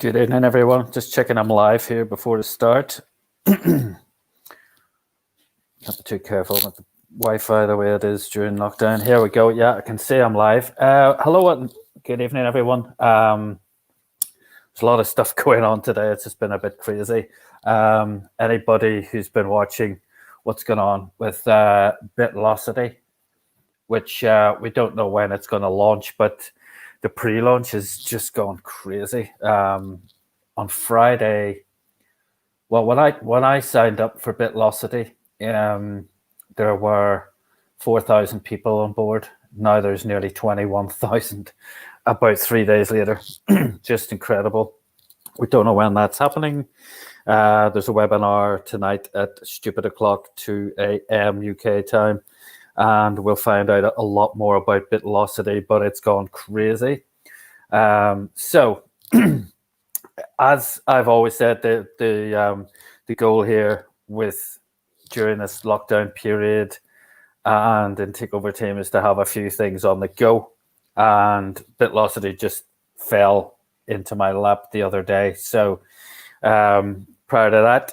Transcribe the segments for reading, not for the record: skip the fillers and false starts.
Good evening, everyone. Just checking I'm live here before the start. Can't be too careful with the Wi-Fi the way it is during lockdown. Here we go. Yeah, I can see I'm live. Hello and good evening, everyone. There's a lot of stuff going on today. It's just been a bit crazy. Anybody who's been watching what's going on with Bitlocity, which we don't know when it's going to launch, but the pre-launch is just gone crazy. On Friday, well, when I signed up for Bitlocity, there were 4,000 people on board. Now there's nearly 21,000 about 3 days later. Just incredible. We don't know when that's happening. There's a webinar tonight at stupid o'clock 2 a.m. UK time. And we'll find out a lot more about Bitlocity, but it's gone crazy. So, as I've always said, the goal here during this lockdown period and in Takeover Team is to have a few things on the go. And Bitlocity just fell into my lap the other day. So, prior to that,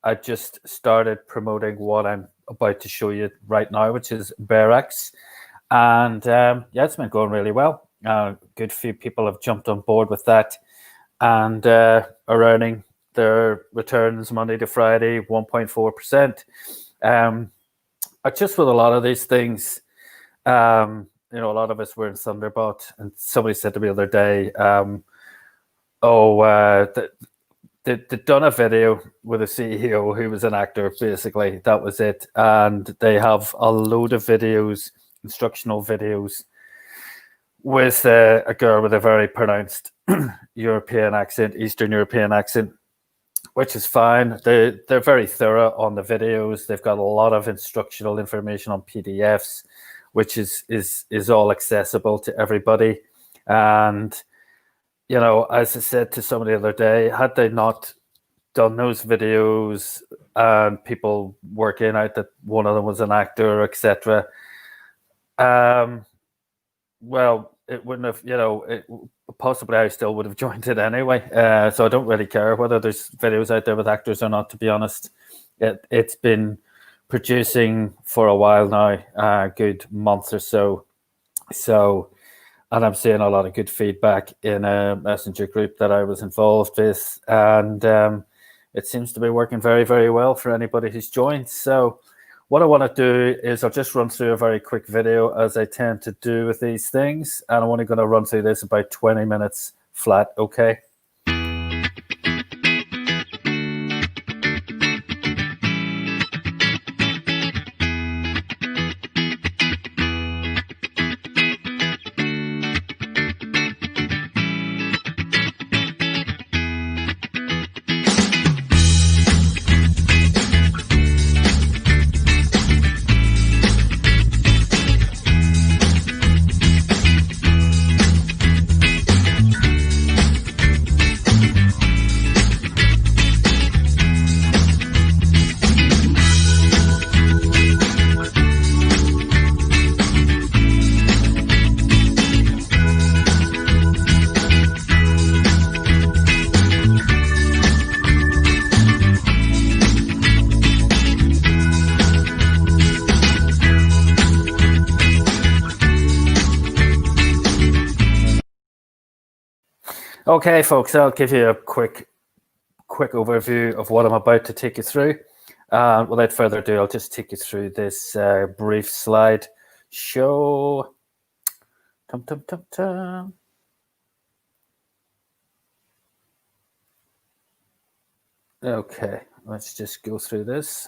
I just started promoting what I'm about to show you right now, which is BearX, and yeah, it's been going really well. A good few people have jumped on board with that and are earning their returns Monday to Friday 1.4%. Just with a lot of these things, a lot of us were in Thunderbot, and somebody said to me the other day, they'd done a video with a CEO who was an actor, basically. That was it. And they have a load of videos, instructional videos, with a girl with a very pronounced European accent, Eastern European accent, which is fine. They're very thorough on the videos. They've got a lot of instructional information on PDFs, which is all accessible to everybody. And as I said to somebody the other day, had they not done those videos and people working out that one of them was an actor, etc., well, it wouldn't have, possibly I still would have joined it anyway. So I don't really care whether there's videos out there with actors or not, to be honest. It's been producing for a while now, a good month or so. And I'm seeing a lot of good feedback in a messenger group that I was involved with. And it seems to be working very, very well for anybody who's joined. So what I want to do is I'll just run through a very quick video, as I tend to do with these things. And I'm only going to run through this about 20 minutes flat, okay? Okay, folks, I'll give you a quick overview of what I'm about to take you through. Without further ado, I'll just take you through this brief slide show. Okay, let's just go through this.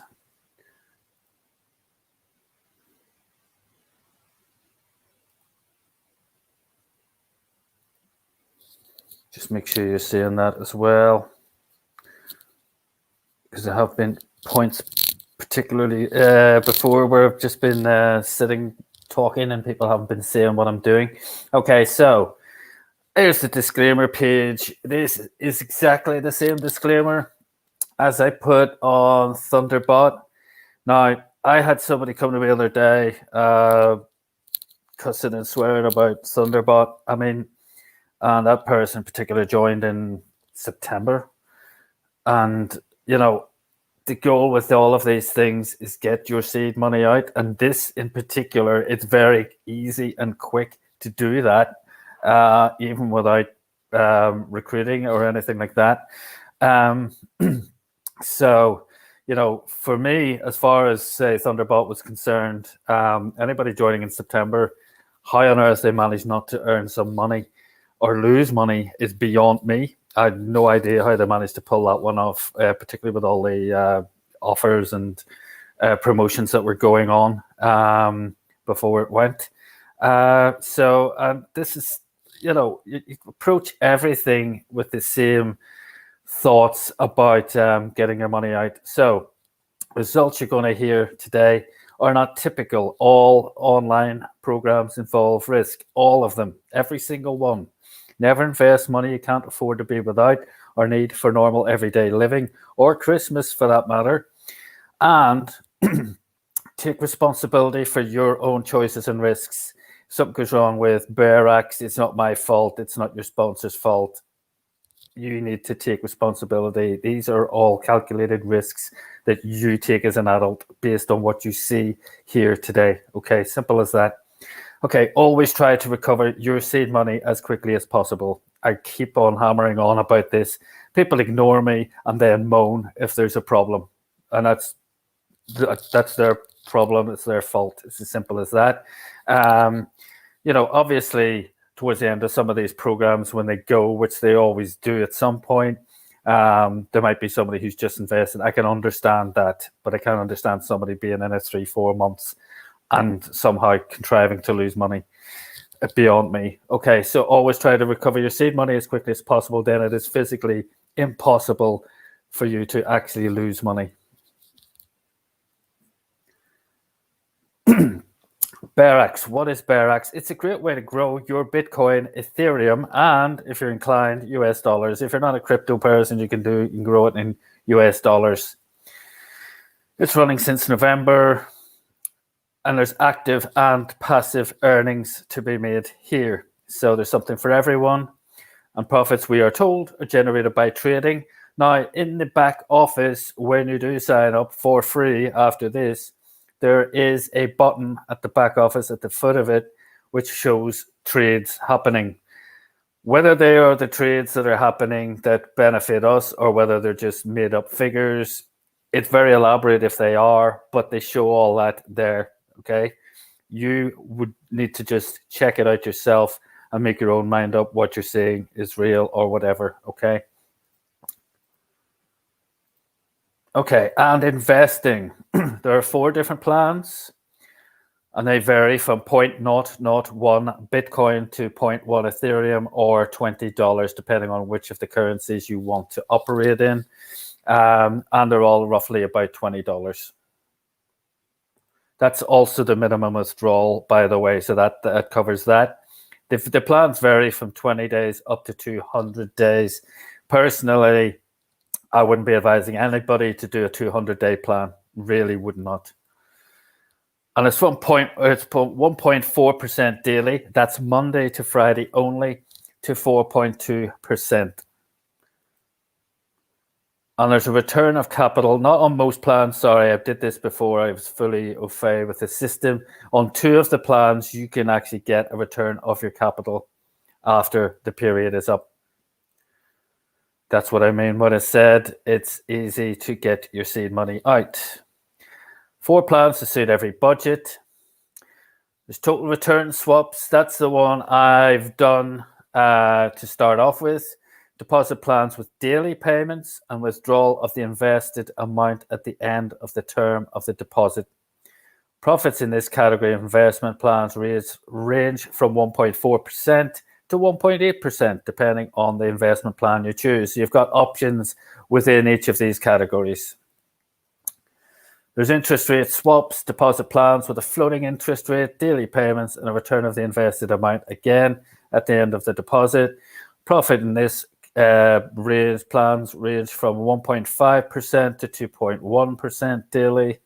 Just make sure you're seeing that as well, because there have been points, particularly before, where I've just been sitting talking and people haven't been seeing what I'm doing. Okay, so here's the disclaimer page. This is exactly the same disclaimer as I put on Thunderbot. Now, I had somebody come to me the other day cussing and swearing about Thunderbot. I mean, and that person in particular joined in September. And, you know, the goal with all of these things is get your seed money out. And this in particular, it's very easy and quick to do that, even without recruiting or anything like that. So, you know, for me, as far as say Thunderbolt was concerned, anybody joining in September, how on earth they managed not to earn some money or lose money is beyond me. I had no idea how they managed to pull that one off, particularly with all the offers and promotions that were going on before it went. So this is, you know, you approach everything with the same thoughts about getting your money out. So results you're going to hear today are not typical. All online programs involve risk, all of them, every single one. Never invest money you can't afford to be without or need for normal everyday living or Christmas for that matter. And take responsibility for your own choices and risks. If something goes wrong with Bearax, it's not my fault. It's not your sponsor's fault. You need to take responsibility. These are all calculated risks that you take as an adult based on what you see here today. Okay, simple as that. Okay, always try to recover your seed money as quickly as possible. I keep on hammering on about this. People ignore me and then moan if there's a problem. And that's their problem. It's their fault. It's as simple as that. You know, obviously, towards the end of some of these programs, when they go, which they always do at some point, there might be somebody who's just invested. I can understand that, but I can't understand somebody being in it 3-4 months and somehow contriving to lose money. Beyond me. Okay, so always try to recover your seed money as quickly as possible. Then it is physically impossible for you to actually lose money. Bearax. What is Bearax? It's a great way to grow your Bitcoin, Ethereum, and if you're inclined, US dollars. If you're not a crypto person, you can grow it in US dollars. It's running since November, and there's active and passive earnings to be made here. So there's something for everyone. And profits, we are told, are generated by trading. Now, in the back office, when you do sign up for free after this, there is a button at the back office at the foot of it, which shows trades happening. Whether they are the trades that are happening that benefit us or whether they're just made up figures, it's very elaborate if they are, but they show all that there, okay? You would need to just check it out yourself and make your own mind up what you're saying is real or whatever, okay? Okay, and investing. There are 4 different plans, and they vary from 0.001 Bitcoin to 0.1 Ethereum or $20, depending on which of the currencies you want to operate in. And they're all roughly about $20. That's also the minimum withdrawal, by the way, so that covers that. The plans vary from 20 days up to 200 days. Personally, I wouldn't be advising anybody to do a 200-day plan. Really would not. And it's 1.4% daily. That's Monday to Friday only to 4.2%. And there's a return of capital, not on most plans. Sorry, I did this before. I was fully au fait with the system. On 2 of the plans, you can actually get a return of your capital after the period is up. That's what I mean when I said it's easy to get your seed money out. 4 plans to suit every budget. There's total return swaps. That's the one I've done to start off with. Deposit plans with daily payments and withdrawal of the invested amount at the end of the term of the deposit. Profits in this category of investment plans range from 1.4% to 1.8%, depending on the investment plan you choose. So you've got options within each of these categories. There's interest rate swaps, deposit plans with a floating interest rate, daily payments, and a return of the invested amount again at the end of the deposit. Profit in this plans range from 1.5% to 2.1% daily.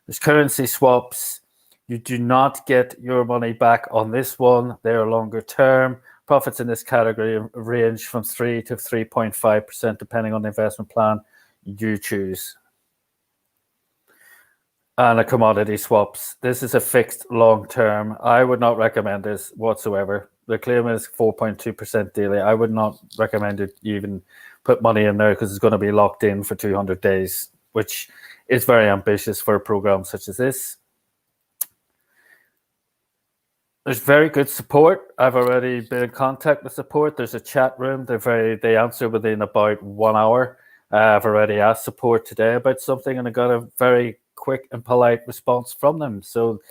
There's currency swaps. You do not get your money back on this one. They are longer term. Profits in this category range from 3 to 3.5%, depending on the investment plan you choose. And a commodity swaps. This is a fixed long term. I would not recommend this whatsoever. The claim is 4.2% daily. I would not recommend it even put money in there because it's going to be locked in for 200 days, which is very ambitious for a program such as this. There's very good support. I've already been in contact with support. There's a chat room. They answer within about 1 hour. I've already asked support today about something and I got a very quick and polite response from them. So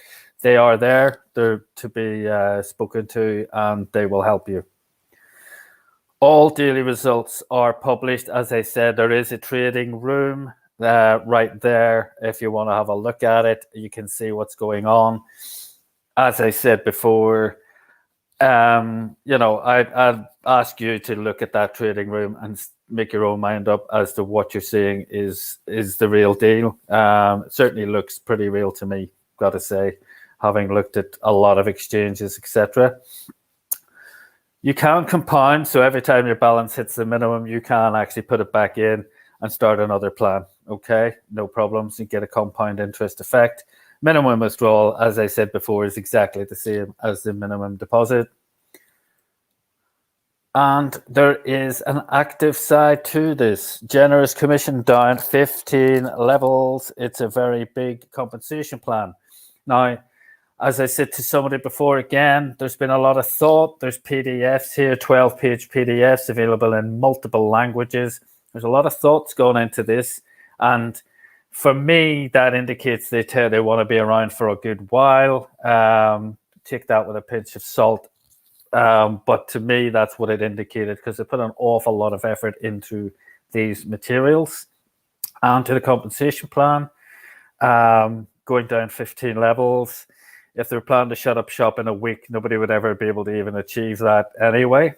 they are there. They're to be spoken to and they will help you. All daily results are published. As I said, there is a trading room right there. If you want to have a look at it, you can see what's going on. As I said before, I'd ask you to look at that trading room and make your own mind up as to what you're seeing is the real deal. It certainly looks pretty real to me, got to say, having looked at a lot of exchanges, etc. You can compound, so every time your balance hits the minimum, you can actually put it back in and start another plan. Okay, no problems. You get a compound interest effect. Minimum withdrawal, as I said before, is exactly the same as the minimum deposit. And there is an active side to this. Generous commission down 15 levels. It's a very big compensation plan. Now, as I said to somebody before, again, there's been a lot of thought. There's PDFs here, 12-page PDFs available in multiple languages. There's a lot of thoughts going into this. And for me, that indicates they want to be around for a good while. Take that with a pinch of salt. But to me, that's what it indicated because they put an awful lot of effort into these materials and to the compensation plan, going down 15 levels. If they were planning to shut up shop in a week, nobody would ever be able to even achieve that anyway.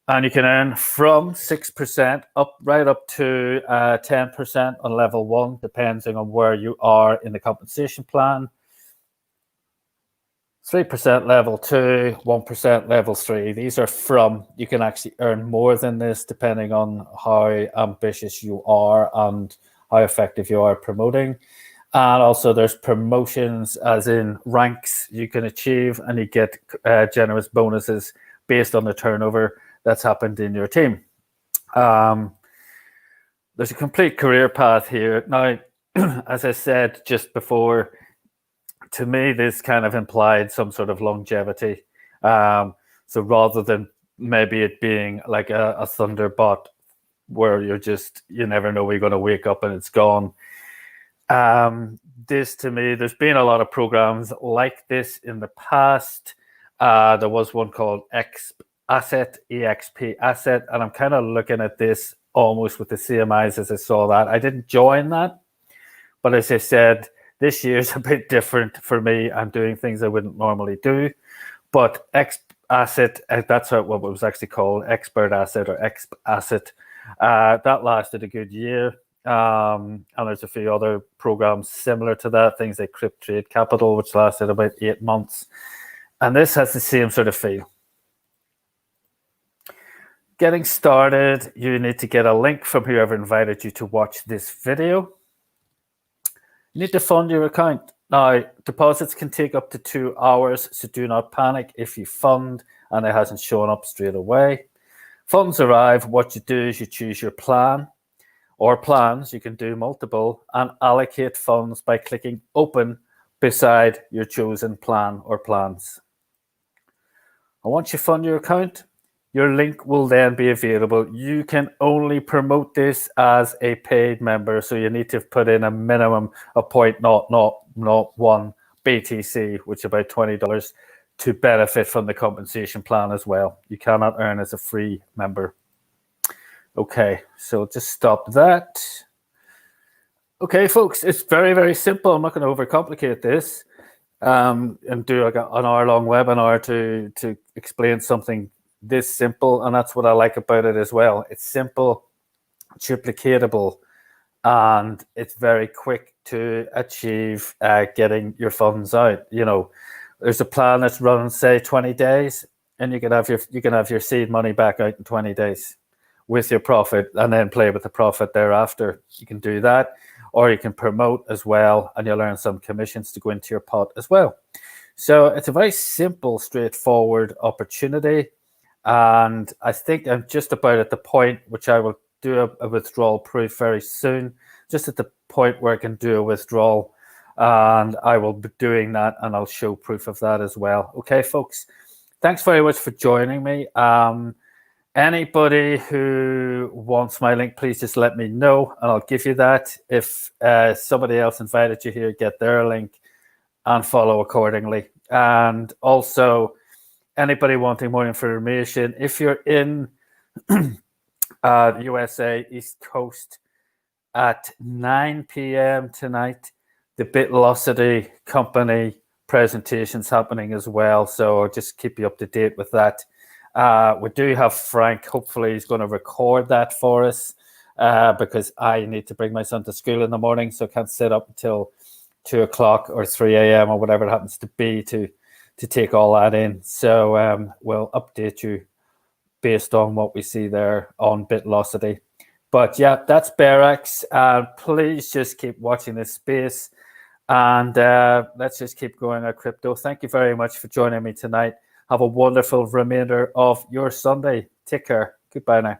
And you can earn from 6% right up to 10% on level 1, depending on where you are in the compensation plan. 3% level 2, 1% level 3. These are from, you can actually earn more than this depending on how ambitious you are and how effective you are promoting. And also there's promotions as in ranks you can achieve and you get generous bonuses based on the turnover that's happened in your team. There's a complete career path here. Now, as I said just before, to me, this kind of implied some sort of longevity. So rather than maybe it being like a Thunderbot where you never know, you're going to wake up and it's gone. This to me, there's been a lot of programs like this in the past. There was one called EXP Asset, and I'm kind of looking at this almost with the same eyes as I saw that. I didn't join that, but as I said, this year's a bit different for me. I'm doing things I wouldn't normally do, but EXP Asset, that's what it was actually called, Expert Asset or EXP Asset. That lasted a good year. And there's a few other programs similar to that, things like Crypt Trade Capital, which lasted about 8 months. And this has the same sort of feel. Getting started, you need to get a link from whoever invited you to watch this video. You need to fund your account. Now, deposits can take up to 2 hours, so do not panic if you fund and it hasn't shown up straight away. Funds arrive, what you do is you choose your plan or plans, you can do multiple, and allocate funds by clicking open beside your chosen plan or plans. And once you fund your account, your link will then be available. You can only promote this as a paid member, so you need to put in a minimum of 0.001 BTC, which is about $20, to benefit from the compensation plan as well. You cannot earn as a free member. Okay, so just stop that. Okay, folks, it's very, very simple. I'm not going to overcomplicate this and do like an hour-long webinar to explain something this simple, and that's what I like about it as well. It's simple, duplicatable, and it's very quick to achieve getting your funds out. You know, there's a plan that's running, say, 20 days, and you can have your seed money back out in 20 days with your profit, and then play with the profit thereafter. You can do that, or you can promote as well, and you'll earn some commissions to go into your pot as well. So it's a very simple, straightforward opportunity. And I think I'm just about at the point which I will do a withdrawal proof very soon, just at the point where I can do a withdrawal. And I will be doing that, and I'll show proof of that as well. Okay, folks, thanks very much for joining me. Anybody who wants my link, please just let me know, and I'll give you that. If somebody else invited you here, get their link and follow accordingly. And also, anybody wanting more information, if you're in the USA East Coast at 9 p.m. tonight, the Bitlocity company presentation's happening as well. So I'll just keep you up to date with that. We do have Frank. Hopefully he's going to record that for us because I need to bring my son to school in the morning, so I can't sit up until 2 o'clock or 3 a.m. or whatever it happens to be to take all that in. So we'll update you based on what we see there on Bitlocity. But yeah, that's Berex. Please just keep watching this space, and let's just keep going at crypto. Thank you very much for joining me tonight. Have a wonderful remainder of your Sunday. Take care. Goodbye now.